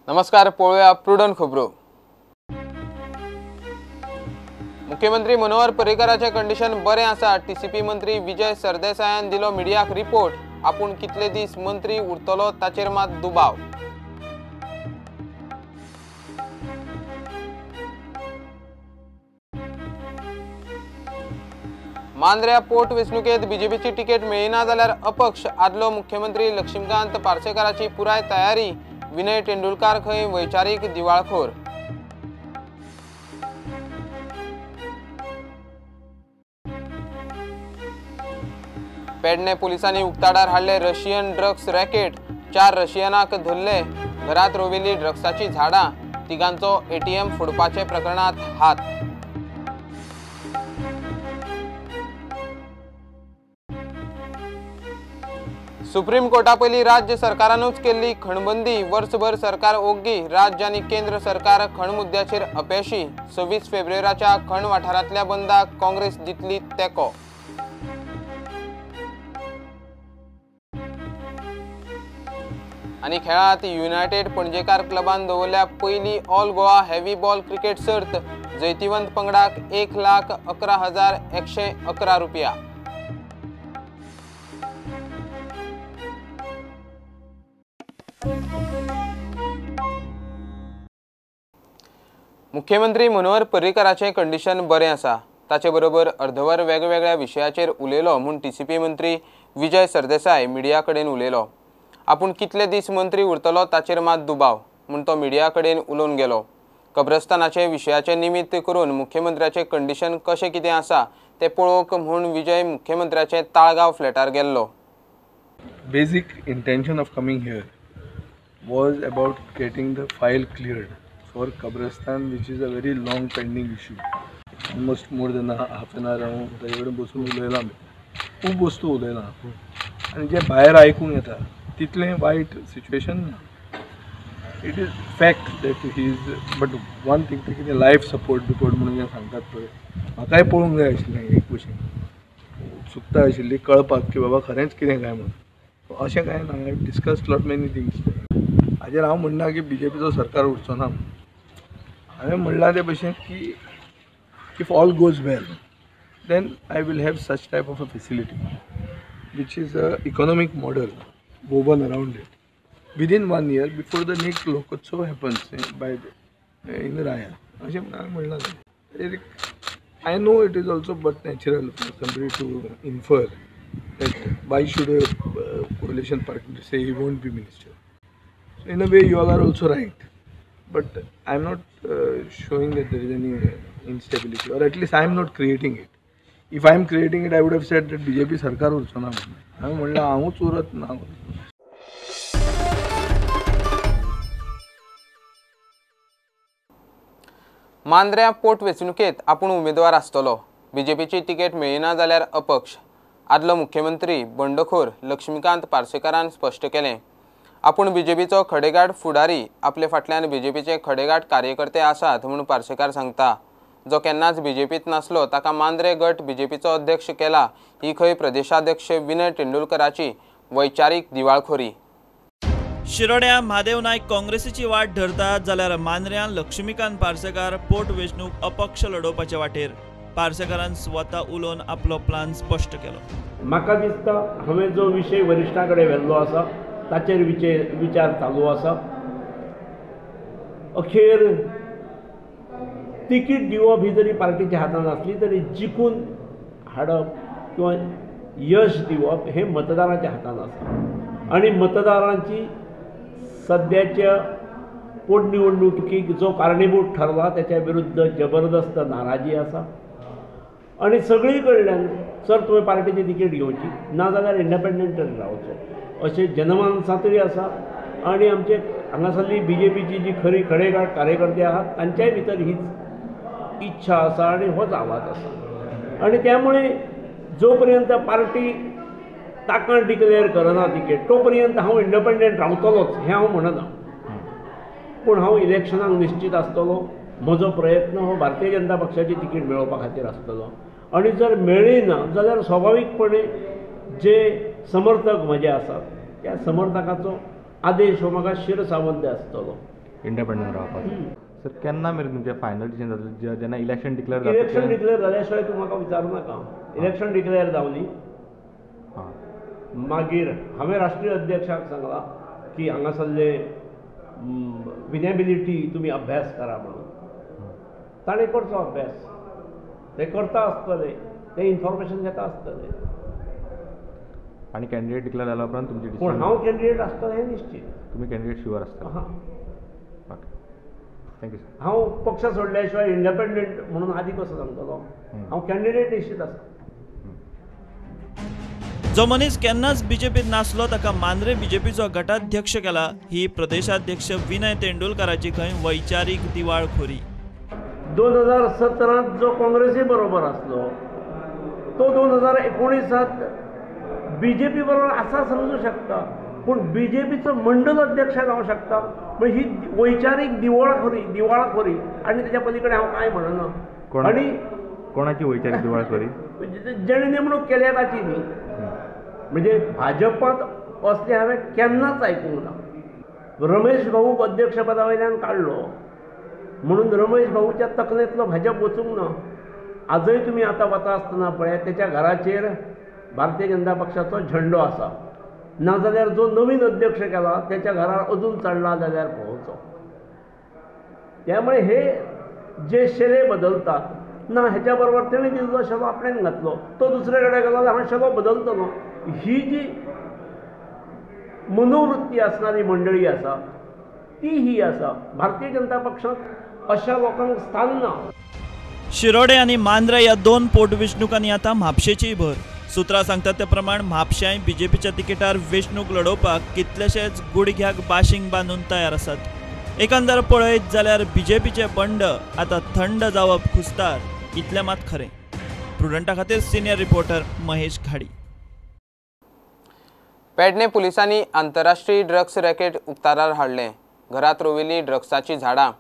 नमस्कार, पळोवया प्रुडंट खबरो। मुख्यमंत्री मनोहर पर्रीकराचे कंडिशन बरे आसा। टीसीपी मंत्री विजय सरदेसायान दिलो मिडियाक रिपोर्ट। आपूण कितले दीस मंत्री उरतलो ताचेर मात दुबाव। मांद्र्या पोट वेंचणुकेत बीजेपीची तिकेट मेळिना जाल्यार अपक्ष। आदलो मुख्यमंत्री लक्ष्मीकांत पार्सेकराची पुराय तयारी। विनय तेंडुलकार खंय वैचारीक दिवाळखोर। पेडणे पुलिसांनी उक्ताडार हाडले रशियन ड्रग्स रॅकेट। 4 रशियनाक धरले। घरात रोविल्ली ड्रग्साची झाडां। तिगांचो एटीएम फोडपाचे प्रकरणात हात। सुप्रीम कोर्टा पयली राज्य सरकारानूच केल्ली खणबंदी। वर्सभर सरकार ओग्गी। राज्य आनी केंद्र सरकार खण मुद्द्याचेर अपेशी। 26 फेब्रुवारीच्या खण वाठारांतल्या बंदाक काँग्रेस दितली तेंको। आनी खेळांत युनायटेड पणजेकार क्लबान दवरल्या पयली all Goa heavy ball cricket सर्त। जैतिवंत पंगडाक 1,11,111 रुपया। मुख्यमंत्री मनोहर पर्रीकराचे कंडिशन बरे आसा। ताचे बरोबर अर्धवर वेगवेगळ्या विशयाचेर उलयलो म्हूण टीसीपी मंत्री विजय सरदेसाय मिडिया कडेन उलयलो। आपूण कितले दीस मंत्री उरतलो ताचेर मात दुबाव म्हूण तो मिडिया कडेन उलोवन गेलो। कब्रस्तानाचे विशयाचे निमित्त करून मुख्यमंत्र्याचे कंडिशन कशें कितें आसा ते पळोवंक म्हूण विजय मुख्यमंत्र्याचे ताळगांव फ्लॅटार गेल्लो। Basic intention of coming here was about getting the file cleared for Kabristan, which is a very long pending issue. Almost more than half an hour ताजेकडे बसून उलयला खूब वस्तू उलयला आनी जे भायर आयकूंक येता तितलें वायट सिच्युएशन ना। It is fact that he is but one thing ते कितें लायफ सपोर्ट बिपोर्ट म्हणून जें सांगतात पळय म्हाकाय पळोवंक जाय आशिल्लें एक भशेन उत्सुकता आशिल्ली कळपाक की बाबा खरेंच कितें काय म्हणून अशें कांय ना। हांवें डिस्कस्ड लॉट मेनी थिंग्स हाजेर हांव म्हणना की बीजेपीचो सरकार उरचो ना। हांवें म्हणलां ते भशेन की if all goes well then I will have such type of a facility which is a economic model woven around it within 1 year before the next Lokotsav happens in Raya. I know it is also but natural for somebody to infer that why should a coalition partner say he won't be minister. So in a way you all are also right, but I am not showing that there is any instability, or at least I am not creating it. If I am creating it, I would have said that BJP सरकार उरचो ना म्हणून। हांवें म्हणलें हांवूच उरत ना। मांद्र्या पोट वेंचणुकेत आपूण उमेदवार आसतलो। बीजेपीची तिकेट मेळिना जाल्यार अपक्ष। आदलो मुख्यमंत्री बंडखोर लक्ष्मीकांत पार्सेकरान स्पश्ट केलें। आपूण बीजेपीचो खडेगाड फुडारी। आपले फाटल्यान बीजेपीचे खडेगाड कार्यकर्ते आसात म्हूण पार्सेकार सांगता। जो केन्नाच बीजेपीत नासलो ताका मांद्रे गट बीजेपीचो अध्यक्ष केला ही खंय प्रदेशाध्यक्ष विनय तेंडुलकराची वैचारीक दिवाळखोरी। शिरोड्या म्हादेव नायक काँग्रेसीची वाट धरतात जाल्यार मांद्र्यान लक्ष्मीकांत पार्सेकार पोट वेंचणूक अपक्ष लडोवपाचे वाटेर। पार्सेकारान स्वता उलोवन आपलो प्लान स्पश्ट केलो। म्हाका दिसता हांवें जो विशय वरिश्ठां कडेन व्हेल्लो आसा ताचेर विचार चालू आसा। अखेर तिकीट दिवप ही जरी पार्टीच्या हातांत आसली तरी जिखून हाडप किंवा यश दिवप हे मतदारांच्या हातांत आसा। आनी मतदारांची सद्याच्या पोटनिवडणुकीक जो कारणीभूत ठरला त्याच्या विरुद्ध जबरदस्त नाराजी आसा। आनी सगळी कडल्यान सर तुवें पार्टीची तिकेट घेवची ना जाल्यार इंडिपेंडंट रावचो अशें जनमानसांतूय आसा। आनी आमचे हांगासरली बीजेपीची जी खरी खडेगाड कार्यकर्ते आहात तांच्याय भितर हीच इच्छा आसा आनी होच आवाज आसा। आनी त्यामुळे जो पर्यंत पार्टी ताका डिक्लेअर करना तिकेट तो पर्यंत हांव इंडिपेंडंट रावतलोच हें हांव म्हणना। पूण हांव इलेक्शनाक निश्चित आसतलो। म्हजो प्रयत्न हो भारतीय जनता पक्षाची तिकेट मेळोवपा खातीर आसतलो। आनी जर मेळ्ळी ना जाल्यार स्वाभावीकपणे जे समर्थक म्हजे आसात त्या समर्थकाचो आदेश हो म्हाका शिरसावंत आसतलो। इंडिपेंडंट रावपाचें सर केन्ना मेरेन तुमचें फायनल डिसिजन जातलें जेन्ना इलेक्शन डिक्लेअर इलेक्शन डिक्लेअर जाल्याशिवाय तूं म्हाका विचारूं नाका इलेक्शन डिक्लेअर जावनी हां मागीर हांवें राष्ट्रीय अध्यक्षाक सांगलां की हांगासरले विनेबिलिटी तुमी अभ्यास करा म्हणून ताणें करचो अभ्यास ते करता आसतले ते इन्फॉर्मेशन घेता आसतले आनी कॅन्डिडेट डिक्लेअर जाल्या उपरांत तुमची पूण डिसिजन हांव कॅन्डिडेट आसतलें हें निश्चित तुमी कॅन्डिडेट शुअर आसता हां ओके थँक्यू सर हांव पक्ष सोडल्या शिवाय इंडिपेंडंट म्हणून आदी कसो सांगतलो हांव कॅन्डिडेट निश्चित आसा जो मनीस केन्नाच बीजेपीत नासलो ताका मांद्रे बीजेपीचो गटाध्यक्ष केला ही प्रदेशाध्यक्ष विनय तेंडुलकराची खंय वैचारीक दिवाळखोरी 2017 जो काँग्रेसी बरोबर आसलो तो 2019 बीजेपी बरोबर आसा समजू शकता पूण बीजेपीचो मंडल अध्यक्ष जावंक शकता म्हणजे ही वैचारीक दिवाळखोरी आणि त्याच्या पलीकडे हांव कांय म्हणना आणि कोणाची वैचारीक दिवाळखोरी जेणे नेमणूक केल्या ताची न्ही म्हणजे भाजपांत असले हांवें केन्नाच आयकूंक ना रमेश भाऊक अध्यक्ष पदा वयल्यान काडलो म्हणून रमेश भाऊच्या तकलेंतलो भाजप वचूंक ना आजय तुमी आतां वता आसतना पळय तेच्या घराचेर भारतीय जनता पक्षाचो झेंडो आसा नाजाल्यार जो नवीन अध्यक्ष केला त्याच्या घरार अजून चडला जाल्यार पळोवचो त्यामुळे हे जे शेले बदलतात ना हेच्या बरोबर तेणे दिल्लो शेलो आपणेन घातलो तो दुसरे कडेन गेलो जाल्यार हांव शेलो बदलतलो ही जी मनोवृत्ती असणारी मंडळी आसा ती ही आसा भारतीय जनता पक्षात अशा लोकांक स्थान ना शिरोडे आणि मांद्रे ह्या दोन पोटवेंचणुकांनी आता म्हापशेची भर सुत्रां सांगतात ते प्रमाण म्हापशांय बीजेपीच्या तिकेटार वेंचणूक लडोवपाक कितलेशेच गुडघ्याक बाशिंग बांदून तयार आसात एकंदर पळयत जाल्यार बीजेपीचे बंड आता थंड जावप खुस्तार इतलें मात खरें प्रुडंटा खातीर सिनियर रिपोर्टर महेश घाडी पेडणे पुलिसांनी आंतरराष्ट्रीय ड्रग्स रॅकेट उक्ताडार हाडले घरात रोविल्ली ड्रग्साची झाडां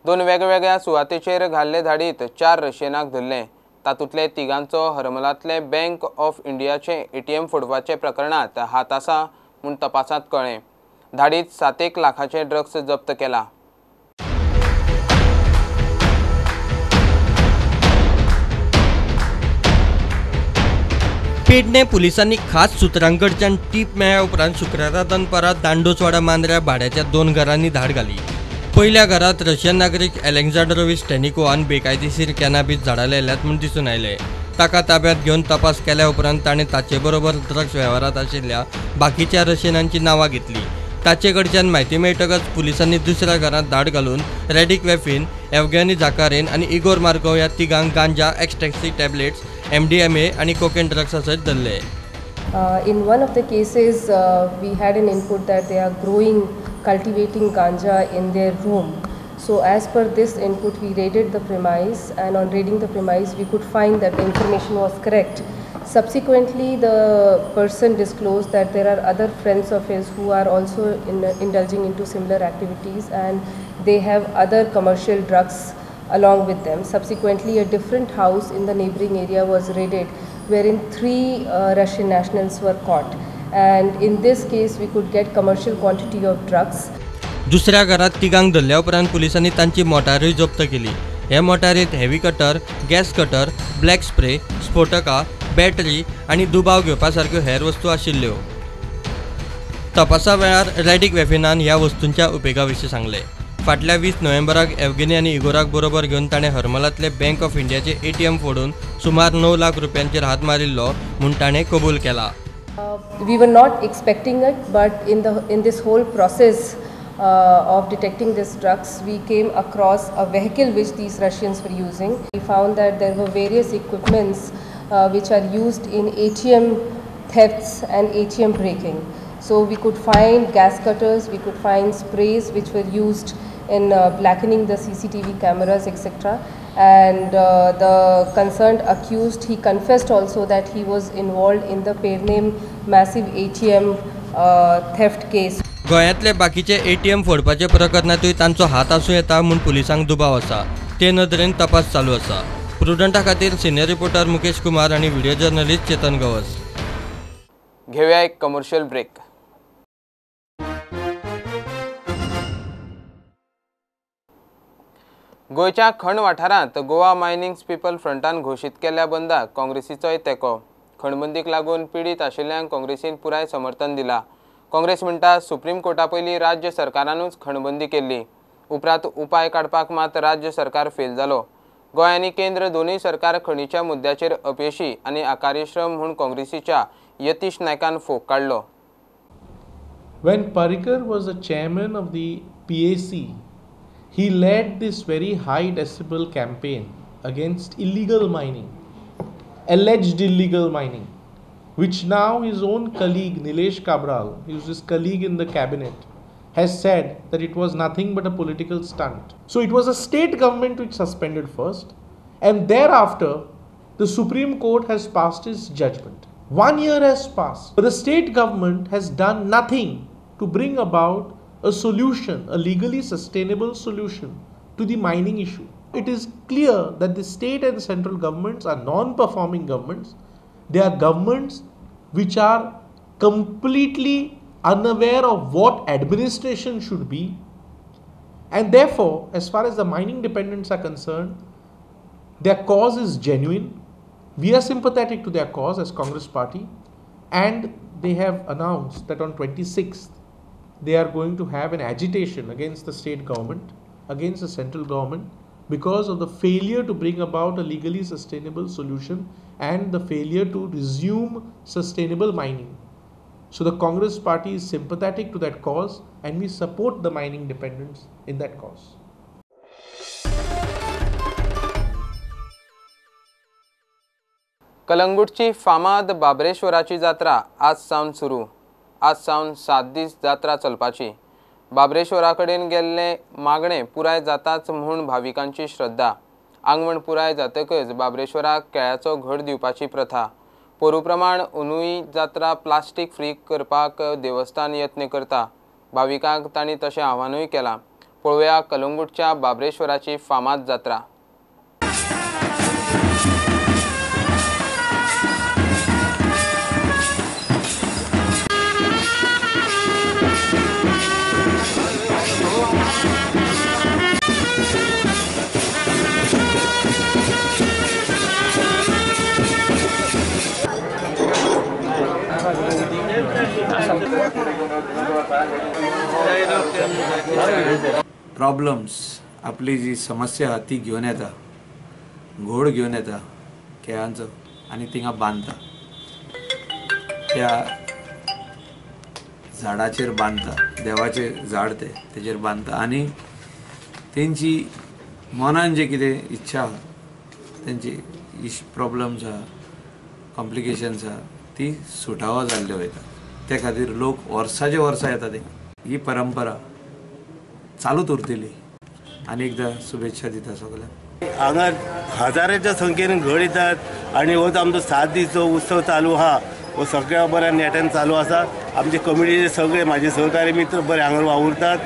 2 वेगवेगळ्या सुवातेचेर घाल्ले धाडीत 4 रशियनाक धरले तातूंतले 3 हरमलांतले बँक ऑफ इंडियाचे ATM फोडपाचे प्रकरणात हात आसा म्हूण तपासांत कळ्ळें धाडीत 7 लाखाचे ड्रग्स जप्त केला पेडणे पुलिसांनी खास सुत्रांकडच्यान टीप मेळ्ळ्या उपरांत शुक्रारा दनपारां दांडोचवाडा मांद्र्या भाड्याच्या 2 घरांनी धाड घाली पहिल्या घरात रशियन नागरीक अलेक्झांड्रोविच स्टेनिकोवान बेकायदेशीर कॅनाबीस झाडां लायल्यात म्हूण दिसून आयलें ताका ताब्यांत घेवन तपास केल्या उपरांत ताणें ताचे बरोबर ड्रग्स वेव्हारांत आशिल्ल्या बाकीच्या रशियनांची नांवां घेतली ताचे कडच्यान म्हायती मेळटकच पुलिसांनी दुसऱ्या घरांत धाड घालून रॅडिक वेफिन एवगेनी झाकारेन आनी इगोर मार्कोव ह्या 3 गांजा एक्सटॅक्सी टॅबलेट्स MDMA आणि कोकेन ड्रग्स सयत धरले In one of the cases, we had an input that they are cultivating ganja in their room. So as per this input, we raided the premise, and on raiding the premise, we could find that the information was correct. Subsequently, the person disclosed that there are other friends of his who are also indulging into similar activities, and they have other commercial drugs along with them. Subsequently, a different house in the neighboring area was raided, wherein 3 Russian nationals were caught. And in this case, we could get commercial quantity of drugs. दुसऱ्या घरात 3 धरल्या उपरांत पुलिसांनी तांची मोटारूय जप्त केली हे मोटारीत heavy cutter gas cutter black spray स्फोटका बॅटरी आनी दुबाव घेवपा सारक्यो हेर वस्तू आशिल्ल्यो तपासा वेळार रॅडिक वेफिनान ह्या वस्तूंच्या उपेगा विशीं सांगलें फाटल्या 20 नोव्हेंबराक एवगेनी आनी इगोराक बरोबर घेवन ताणें हरमलांतले बँक ऑफ इंडियाचे ATM फोडून सुमार 9 लाख रुपयांचेर हात मारिल्लो म्हूण ताणें कबूल केला We were not expecting it, but in this whole process of detecting these drugs, we came across a vehicle which these Russians were using. We found that there were various equipments which are used in ATM thefts and ATM breaking. So we could find gas cutters, we could find sprays which were used in blackening the CCTV cameras, etc. And the concerned accused, he confessed also that he was involved in the Pernem massive ATM theft case. गोंयांतले बाकीचे ATM फोडपाचे प्रकरणातूय तांचो हात आसूं येता म्हूण पुलिसांक दुबाव आसा ते नदरेन तपास चालू आसा प्रुडंटा खातीर सिनियर रिपोर्टर मुकेश कुमार आनी व्हिडिओ जर्नलिस्ट चेतन गवस घेऊया एक कमर्शियल ब्रेक गोयच्या खण वाठारांत गोवा मायनिंग पीपल फ्रंटान घोशीत केल्ल्या बंदाक काँग्रेसीचोय तेंको. खणबंदीक लागून पीडित आशिल्ल्यांक काँग्रेसीन पुराय समर्थन दिलां. काँग्रेस म्हणटा सुप्रीम कोर्टा पयलीं राज्य सरकारानूच खणबंदी केल्ली. उपरांत उपाय काडपाक मात राज्य सरकार फेल जालो. गोंय आनी केंद्र दोनूय सरकार खणीच्या मुद्द्याचेर अपेशी आनी आकार्यश्रम म्हूण काँग्रेसीच्या यतीश नायकान फोग काडलो. When Parrikar was the chairman of the PAC, he led this very high decibel campaign against illegal mining, alleged illegal mining, which now his own colleague Nilesh Cabral, who is his colleague in the cabinet, has said that it was nothing but a political stunt. So it was a state government which suspended first, and thereafter the Supreme Court has passed its judgment. 1 year has passed, but the state government has done nothing to bring about a solution, a legally sustainable solution to the mining issue. It is clear that the state and central governments are non-performing governments. They are governments which are completely unaware of what administration should be, and therefore, as far as the mining dependents are concerned, their cause is genuine. We are sympathetic to their cause as Congress Party, and they have announced that on 26th they are going to have an agitation against the state government, against the central government, because of the failure to bring about a legally sustainable solution and the failure to resume sustainable mining. So the Congress Party is sympathetic to that cause, and we support the mining dependents in that cause. कलंगूटची फामाद बाबरेश्वराची जात्रा आज सावन सुरू. आज सावन 7 दीस जात्रा चलपाची. बाबरेश्वरा कडेन गेल्ले मागणे पुराय जाताच म्हूण भाविकांची श्रद्धा. आंगवण पुराय जातकच बाबरेश्वराक केळ्याचो घट दिवपाची प्रथा. पोरू प्रमाण अंदूय जात्रा प्लास्टीक फ्री करपाक देवस्थान यत्न करता. भाविकांक तांणी तशें आव्हानूय केलां. पळोवया कलंगूटच्या बाबरेश्वराची फामाद जात्रा. प्रॉब्लेम्स आपली जी समस्या आहा ती घेवन येता, घोड घेवन येता केळ्यांचो आनी थिंगा बांदता. त्या झाडाचेर बांदता, देवाचें झाड तेजेर बांदता आनी तेंची मनान जे कितें इच्छा आहा, तेंची प्रॉब्लेम्स आहा, कॉम्प्लिकेशन्स आहा, ती सुटावो जाल्ल्यो वयता. त्या खातीर लोक वर्साचे वर्सां येता ते. ही परंपरा चालूच उरतली. आनी एकदां शुभेच्छा दिता सगळ्यांक. हांगा हजारांच्या संख्येन घड येतात आनी हो आमचो 7 दीस जो उत्सव चालू आहा हो सगळ्या बऱ्या नेटान चालू आसा. आमचे कमिटीचे सगळे म्हाजे सहकारी मित्र बरे हांगा वावुरतात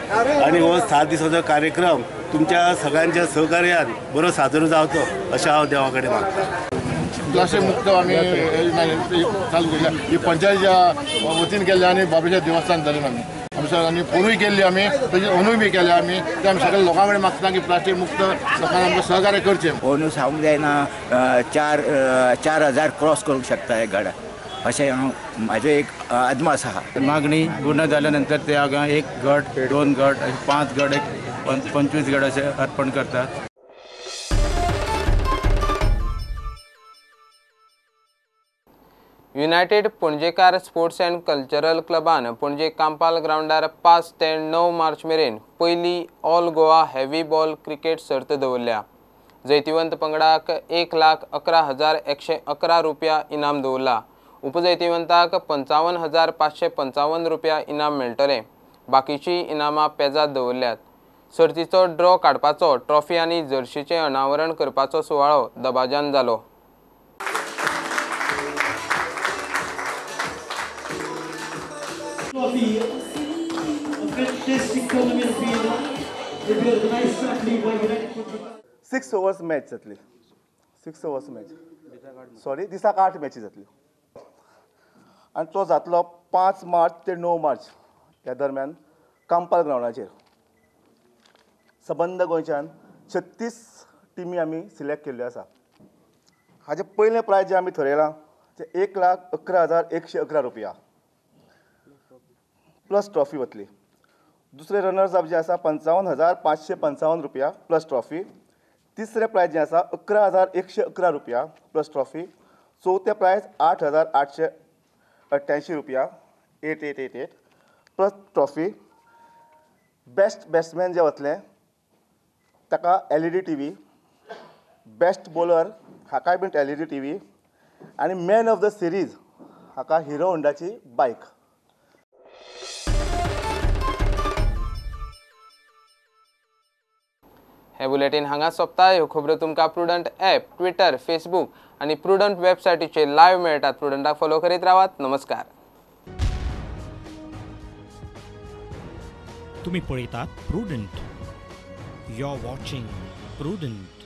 आनी हो 7 दिसाचो कार्यक्रम तुमच्या सगळ्यांच्या सहकार्यान बरो साजरो जावचो अशें हांव देवा कडेन मागतां. प्लास्टीक मुक्त आम्ही चालू केल्या ही पंचायतीच्या वतीन केल्ले आनी बाबेच्या देवस्थान जालें आमी पोरूय केल्ली आमी तेजे अंदूय बी केल्या आमी. ते आमी सगळ्या लोकां कडेन मागता की प्लास्टीक मुक्त लोकांनी आमकां सहकार्य करचें. अंदू सांगूंक जायना 4,000 क्रॉस करूंक शकता हे गाडा अशें हांव म्हाजो एक अदमास आहा. मागणी पूर्ण जाल्या नंतर ते हांगा 1 गट 2 गट 5 गट 25 गट अशें अर्पण करतात. United Panjekar sports and cultural क्लबान पणजे कांपाल ग्राउंडार 5 ते 9 मार्च मेरेन पयली all Goa heavy ball cricket सर्त दवरल्या. जैतिवंत पंगडाक 1,11,111 रुपया इनाम दवरला. उपजैतिवंताक 55,555 रुपया इनाम मेळटले. बाकीची इनामां पेजात दवरल्यात. सर्तीचो ड्रॉ काडपाचो, ट्रॉफी आनी जर्सीचें अनावरण करपाचो सुवाळो दबाज्यान जालो. सिक्स ओवर्स मॅच जातली. 6 ओवर्स मॅच सॉरी दिसाक 8 मॅची जातल्यो आनी तो जातलो 5 मार्च ते 9 मार्च ह्या दरम्यान कांपाल ग्राउंडाचेर. सबंद गोंयच्यान 36 टिमी आमी सिलेक्ट केल्ल्यो आसा. हाजे पयलें प्रायज जें आमी थरयलां तें 1,11,111 रुपया प्लस ट्रॉफी वतली. दुसरे रनर्स अप जे आसा 55,555 रुपया प्लस ट्रॉफी. तिसरें प्रायज जें आसा 11,111 रुपया प्लस ट्रॉफी. चवथें प्रायज 8,888 रुपया 8888 प्लस ट्रॉफी. बेस्ट बॅट्समॅन जे वतले ताका LED TV. बेस्ट बॉलर हाकाय बीन LED TV. आनी मॅन ऑफ द सिरीज हाका हिरो होंडाची बायक. हे बुलेटिन हांगा सोंपता. ह्यो खबरो तुमकां प्रुडंट ॲप, ट्विटर, फेसबूक आनी प्रुडंट वेबसायटीचेर लायव्ह मेळटात. प्रुडंटाक फॉलो करीत रावात. नमस्कार. तुम्ही पळयतात Prudent. You are watching prudent.